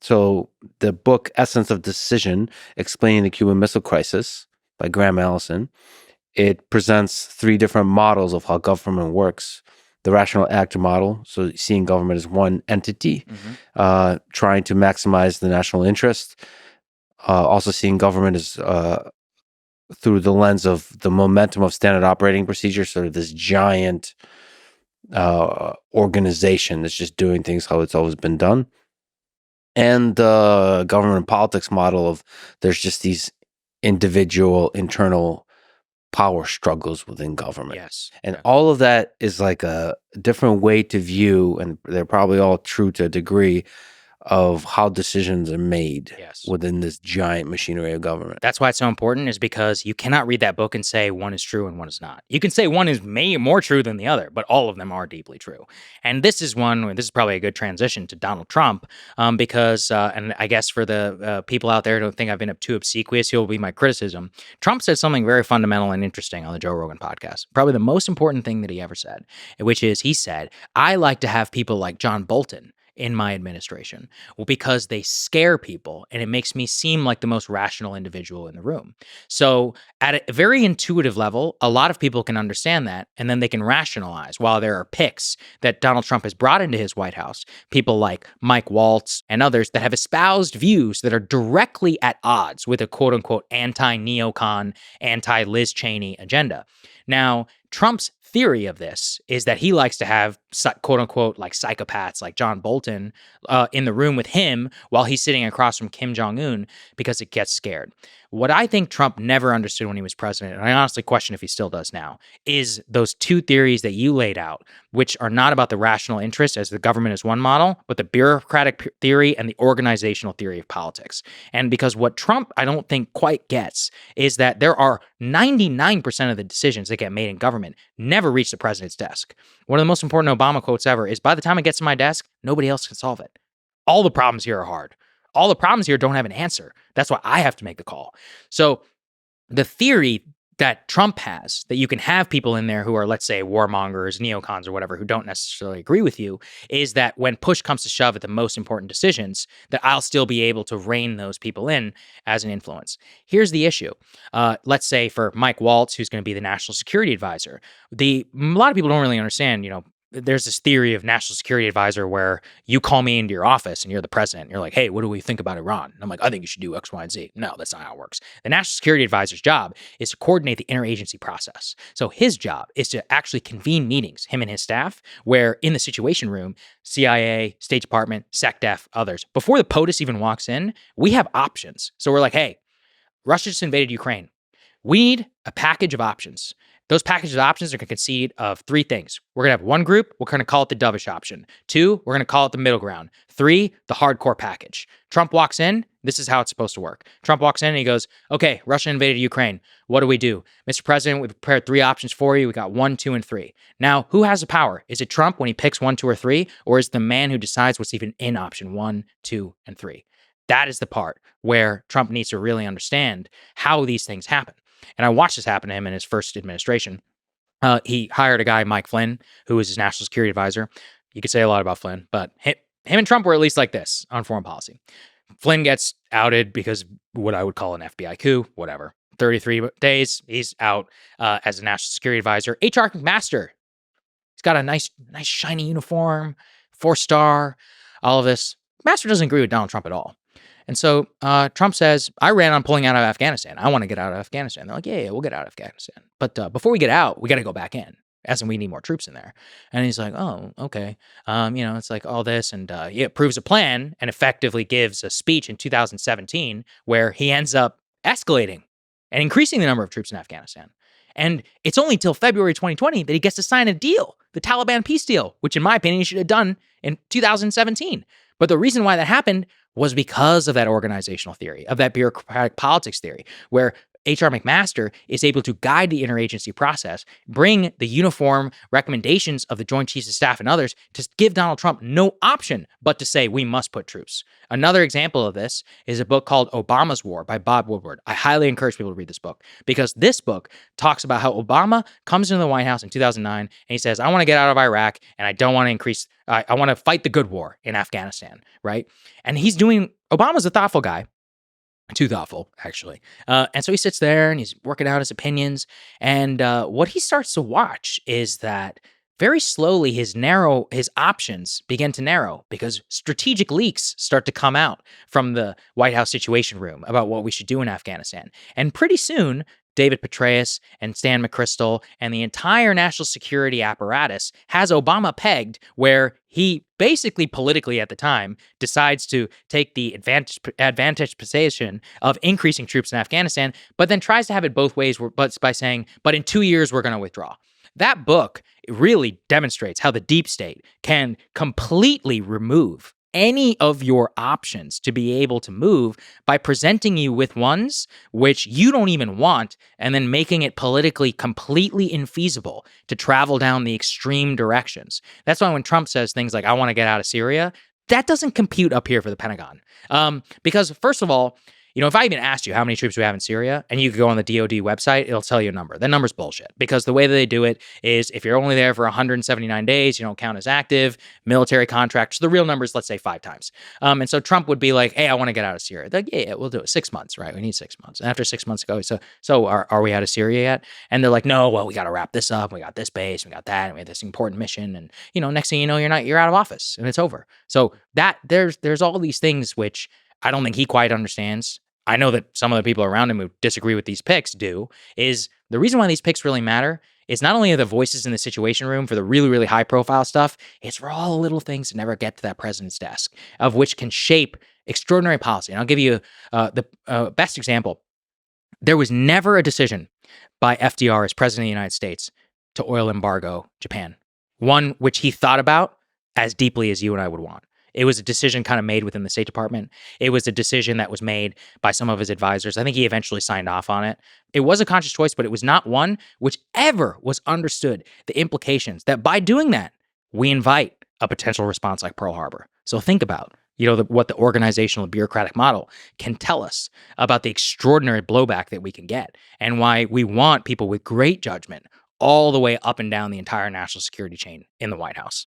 So the book Essence of Decision, Explaining the Cuban Missile Crisis by Graham Allison, it presents 3 different models of how government works. The rational actor model, so seeing government as one entity, trying to maximize the national interest. Also seeing government as through the lens of the momentum of standard operating procedure, sort of this giant organization that's just doing things how it's always been done. And the government politics model of there's just these individual internal power struggles within government. Yes. And all of that is like a different way to view, and they're probably all true to a degree, of how decisions are made within this giant machinery of government. That's why it's so important, is because you cannot read that book and say one is true and one is not. You can say one is more true than the other, but all of them are deeply true. And this is probably a good transition to Donald Trump, because, and I guess for the people out there who don't think I've been too obsequious, he'll be my criticism. Trump said something very fundamental and interesting on the Joe Rogan podcast. Probably the most important thing that he ever said, which is he said, I like to have people like John Bolton in my administration, because they scare people and it makes me seem like the most rational individual in the room. So at a very intuitive level, a lot of people can understand that, and then they can rationalize, while there are picks that Donald Trump has brought into his White House, people like Mike Waltz and others that have espoused views that are directly at odds with a quote-unquote anti-neocon, anti-Liz Cheney agenda. Now, Trump's theory of this is that he likes to have quote unquote like psychopaths like John Bolton in the room with him while he's sitting across from Kim Jong-un, because it gets scared. What I think Trump never understood when he was president, and I honestly question if he still does now, is those 2 theories that you laid out, which are not about the rational interest as the government is one model, but the bureaucratic theory and the organizational theory of politics. And because what Trump, I don't think, quite gets is that there are 99% of the decisions that get made in government never reach the president's desk. One of the most important Obama quotes ever is, by the time it gets to my desk, nobody else can solve it. All the problems here are hard. All the problems here don't have an answer. That's why I have to make the call. So the theory that Trump has, that you can have people in there who are, let's say, warmongers, neocons, or whatever, who don't necessarily agree with you, is that when push comes to shove at the most important decisions, that I'll still be able to rein those people in as an influence. Here's the issue. Let's say for Mike Waltz, who's going to be the national security advisor, a lot of people don't really understand, there's this theory of national security advisor where you call me into your office and you're the president. And you're like, hey, what do we think about Iran? And I'm like, I think you should do X, Y, and Z. No, that's not how it works. The national security advisor's job is to coordinate the interagency process. So his job is to actually convene meetings, him and his staff, where in the Situation Room, CIA, State Department, SecDef, others, before the POTUS even walks in, we have options. So we're like, hey, Russia just invaded Ukraine. We need a package of options. Those packages of options are going to consist of 3 things. We're going to have one group, we're going to call it the dovish option. 2, we're going to call it the middle ground. 3, the hardcore package. Trump walks in, this is how it's supposed to work. Trump walks in and he goes, okay, Russia invaded Ukraine. What do we do? Mr. President, we prepared 3 options for you. We got 1, 2, and 3. Now, who has the power? Is it Trump when he picks 1, 2, or 3? Or is it the man who decides what's even in option 1, 2, and 3? That is the part where Trump needs to really understand how these things happen. And I watched this happen to him in his first administration. He hired a guy, Mike Flynn, who was his national security advisor. You could say a lot about Flynn, but him and Trump were at least like this on foreign policy. Flynn gets outed because of what I would call an FBI coup, whatever. 33 days, he's out as a national security advisor. H.R. McMaster, he's got a nice shiny uniform, 4-star, all of this. McMaster doesn't agree with Donald Trump at all. And so Trump says, I ran on pulling out of Afghanistan. I want to get out of Afghanistan. They're like, yeah, we'll get out of Afghanistan. But before we get out, we got to go back in, as in we need more troops in there. And he's like, oh, okay. It's like all this. And he approves a plan and effectively gives a speech in 2017 where he ends up escalating and increasing the number of troops in Afghanistan. And it's only till February 2020 that he gets to sign a deal, the Taliban peace deal, which in my opinion he should have done in 2017. But the reason why that happened was because of that organizational theory, of that bureaucratic politics theory, where H.R. McMaster is able to guide the interagency process, bring the uniform recommendations of the Joint Chiefs of Staff and others to give Donald Trump no option but to say, we must put troops. Another example of this is a book called Obama's War by Bob Woodward. I highly encourage people to read this book because this book talks about how Obama comes into the White House in 2009 and he says, I want to get out of Iraq and I don't want to increase, I want to fight the good war in Afghanistan, right? And Obama's a thoughtful guy. Too thoughtful, actually. And so he sits there and he's working out his opinions. And what he starts to watch is that very slowly his options begin to narrow because strategic leaks start to come out from the White House Situation Room about what we should do in Afghanistan. And pretty soon, David Petraeus and Stan McChrystal and the entire national security apparatus has Obama pegged where he basically politically at the time decides to take the advantage position of increasing troops in Afghanistan, but then tries to have it both ways by saying, but in 2 years, we're going to withdraw. That book really demonstrates how the deep state can completely remove any of your options to be able to move by presenting you with ones which you don't even want and then making it politically completely infeasible to travel down the extreme directions. That's why when Trump says things like, I want to get out of Syria, that doesn't compute up here for the Pentagon. Because first of all, if I even asked you how many troops we have in Syria and you could go on the DoD website, it'll tell you a number. That number's bullshit because the way that they do it is if you're only there for 179 days, you don't count as active, military contracts. The real number is, let's say, 5 times. And so Trump would be like, hey, I want to get out of Syria. They're like, yeah, we'll do it. 6 months, right? We need 6 months. And after 6 months ago, so are we out of Syria yet? And they're like, no, well, we got to wrap this up. We got this base, we got that, and we have this important mission. And, next thing you know, you're out of office and it's over. So there's all these things which I don't think he quite understands. I know that some of the people around him who disagree with these picks do, is the reason why these picks really matter is not only are the voices in the Situation Room for the really, really high profile stuff, it's for all the little things that never get to that president's desk, of which can shape extraordinary policy. And I'll give you the best example. There was never a decision by FDR as president of the United States to oil embargo Japan, one which he thought about as deeply as you and I would want. It was a decision kind of made within the State Department. It was a decision that was made by some of his advisors. I think he eventually signed off on it. It was a conscious choice, but it was not one which ever was understood the implications that by doing that, we invite a potential response like Pearl Harbor. So think about, what the organizational bureaucratic model can tell us about the extraordinary blowback that we can get and why we want people with great judgment all the way up and down the entire national security chain in the White House.